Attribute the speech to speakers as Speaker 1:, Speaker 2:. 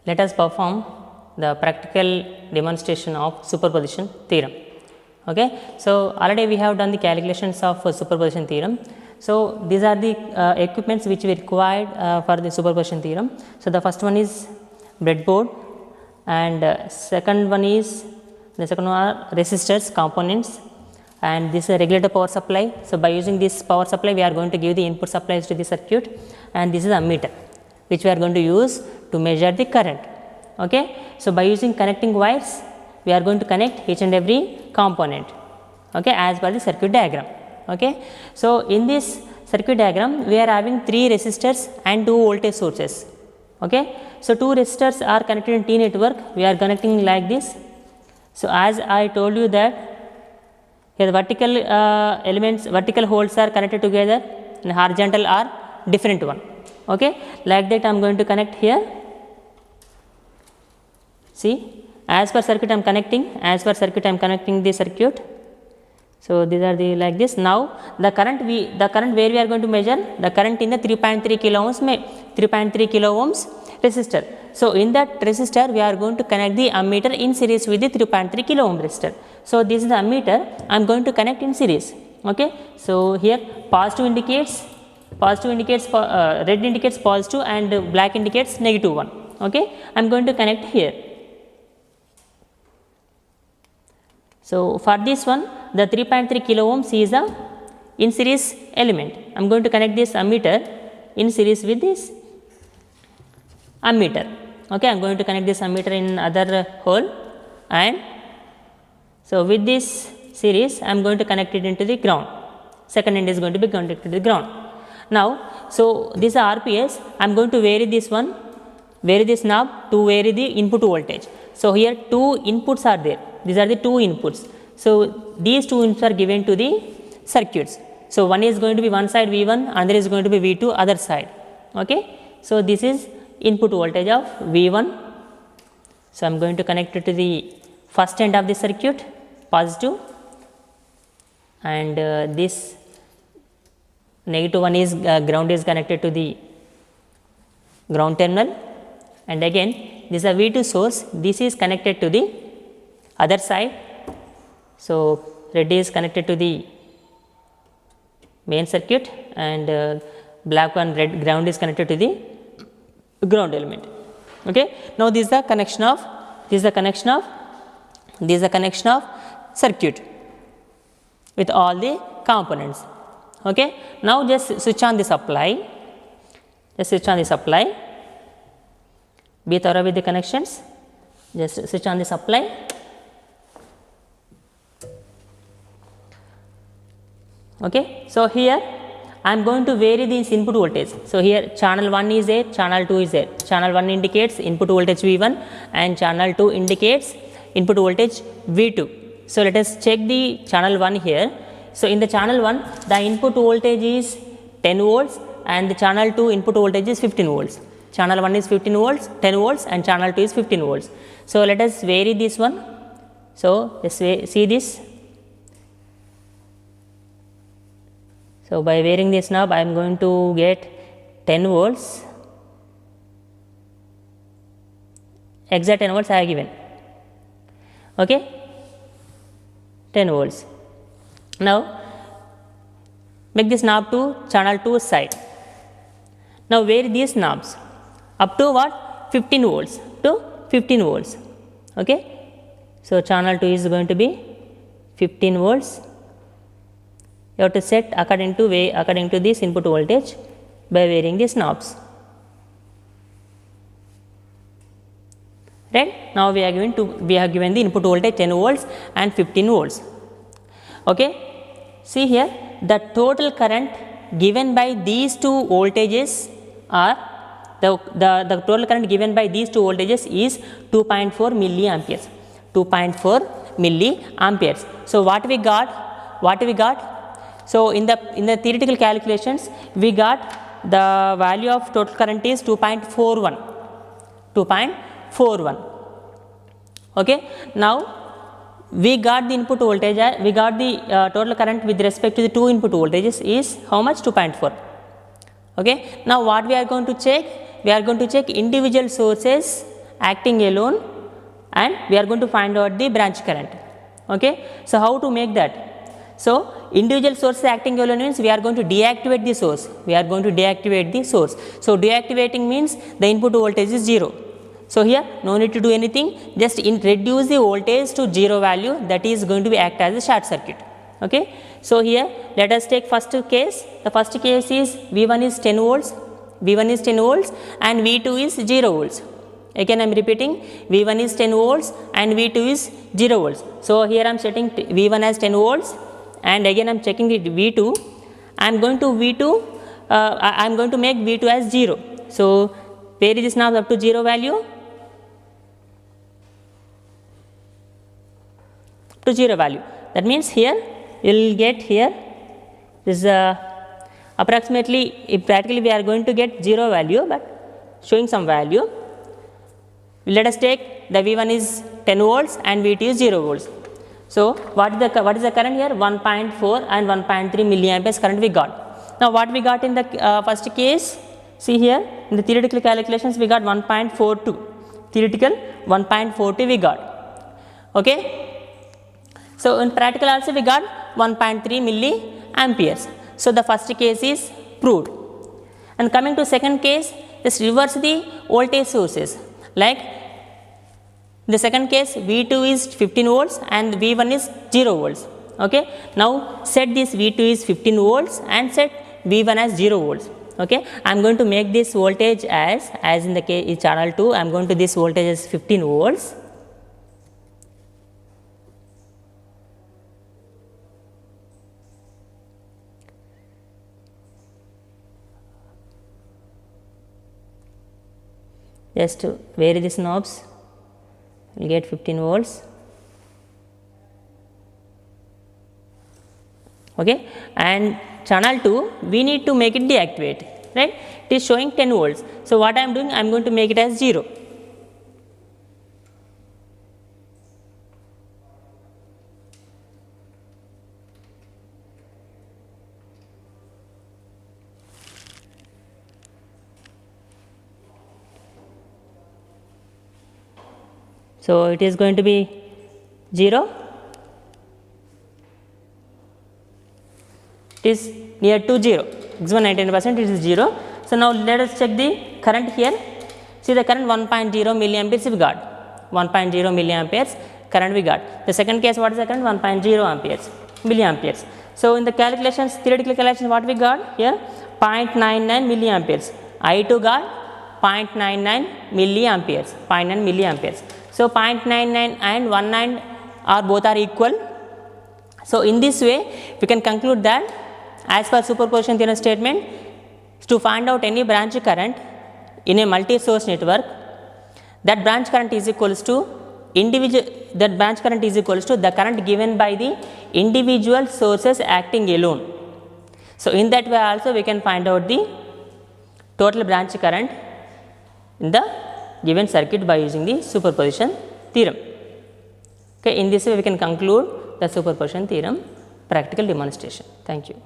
Speaker 1: Let us perform the practical demonstration of superposition theorem. Okay. So, already we have done the calculations of superposition theorem. So, these are the equipments which we required for the superposition theorem. So, the first one is breadboard, and second one are resistors, components, and this is a regulator power supply. So, by using this power supply we are going to give the input supplies to the circuit, and this is ammeter which we are going to use to measure the current. Okay. So, by using connecting wires we are going to connect each and every component, okay, as per the circuit diagram. Okay. So, in this circuit diagram we are having 3 resistors and 2 voltage sources. Okay. So, 2 resistors are connected in T network, we are connecting like this. So, as I told you that here the vertical elements, vertical holes are connected together and horizontal are different one. Okay. Like that I am going to connect here. See, as per circuit I am connecting, the circuit. So, these are the like this. Now, the current where we are going to measure the current in the 3.3 kilo ohms resistor. So, in that resistor we are going to connect the ammeter in series with the 3.3 kilo ohm resistor. So, this is the ammeter I am going to connect in series. Okay. So, here positive indicates red indicates positive and black indicates negative one. Okay. I am going to connect here. So, for this one the 3.3 kilo ohms is a in series element. I am going to connect this ammeter in series with this ammeter. Okay, I am going to connect this ammeter in other hole, and so with this series I am going to connect it into the ground. Second end is going to be connected to the ground. Now, so this RPS I am going to vary this knob to vary the input voltage. So, here 2 inputs are there. These are the 2 inputs. So, these 2 inputs are given to the circuits. So, one is going to be one side V1, another is going to be V2 other side. Okay. So, this is input voltage of V1. So, I am going to connect it to the first end of the circuit, positive, and this negative one is ground is connected to the ground terminal, and again this is a V2 source, this is connected to the other side. So, red is connected to the main circuit, and black one red ground is connected to the ground element. Okay. Now, this is the connection of circuit with all the components. Okay. Now, just switch on the supply, be thorough with the connections, just switch on the supply. Okay. So, here I am going to vary this input voltage. So, here channel 1 is there, channel 2 is there. Channel 1 indicates input voltage V1 and channel 2 indicates input voltage V2. So, let us check the channel 1 here. So, in the channel 1 the input voltage is 10 volts and the channel 2 input voltage is 15 volts. Channel 1 is 10 volts and channel 2 is 15 volts. So, let us vary this one. So, let's see this. So, by varying this knob I am going to get 10 volts, exact 10 volts I have given. Okay. 10 volts. Now, make this knob to channel 2 side. Now, vary these knobs up to what? 15 volts to 15 volts. Okay. So, channel 2 is going to be 15 volts. You have to set according to this input voltage by varying these knobs. Right. Now, we have given the input voltage 10 volts and 15 volts. Okay. See here, the total current given by these 2 voltages are the total current given by these 2 voltages is 2.4 milliamperes. 2.4 milliamperes. So, what we got? So, in the theoretical calculations we got the value of total current is 2.41. Okay. Now, we got the input voltage, we got the total current with respect to the 2 input voltages is how much? 2.4. Okay. Now, what we are going to check? We are going to check individual sources acting alone, and we are going to find out the branch current. Okay. So, how to make that? So, individual sources acting alone means we are going to deactivate the source. We are going to deactivate the source. So, deactivating means the input voltage is 0. So, here no need to do anything, just reduce the voltage to 0 value, that is going to be act as a short circuit. Okay. So, here let us take first case. The first case is V1 is 10 volts, V1 is 10 volts and V2 is 0 volts. Again I am repeating, V1 is 10 volts and V2 is 0 volts. So, here I am setting V1 as 10 volts and again I am checking the V2. I am going to V2, I am going to make V2 as 0. So, where is this now up to 0 value? To 0 value. That means here you will get here this approximately, practically we are going to get 0 value, but showing some value. Let us take the V1 is 10 volts and V2 is 0 volts. So, what is the current here? 1.4 and 1.3 milliamperes current we got. Now, what we got in the first case? See here in the theoretical calculations we got 1.42, theoretical 1.42 we got. Okay. So, in practical also we got 1.3 milliamperes. So, the first case is proved. And coming to second case, just reverse the voltage sources. Like in the second case V2 is 15 volts and V1 is 0 volts. Okay. Now, set this V2 is 15 volts and set V1 as 0 volts. Okay. I am going to make this voltage as in the case in channel 2, I am going to this voltage as 15 volts. Just vary these knobs, we will get 15 volts. Okay. And channel 2 we need to make it deactivate, right? It is showing 10 volts. So, what I am doing? I am going to make it as 0. So, it is going to be 0, it is near to 0, maximum 99% it is 0. So, now let us check the current here. See the current 1.0 milliamperes we got, 1.0 milliamperes current we got. The second case what is the current? 1.0 amperes, milliamperes. So, in the calculations, theoretical calculations what we got here? 0.99 milliamperes, I2 got 0.99 milliamperes, 0.9 milliamperes. So, 0.99 and 19 are both are equal. So, in this way we can conclude that as per superposition theorem statement, to find out any branch current in a multi-source network, that branch current is equals to the current given by the individual sources acting alone. So, in that way also we can find out the total branch current in the given circuit by using the superposition theorem. Okay, in this way we can conclude the superposition theorem practical demonstration. Thank you.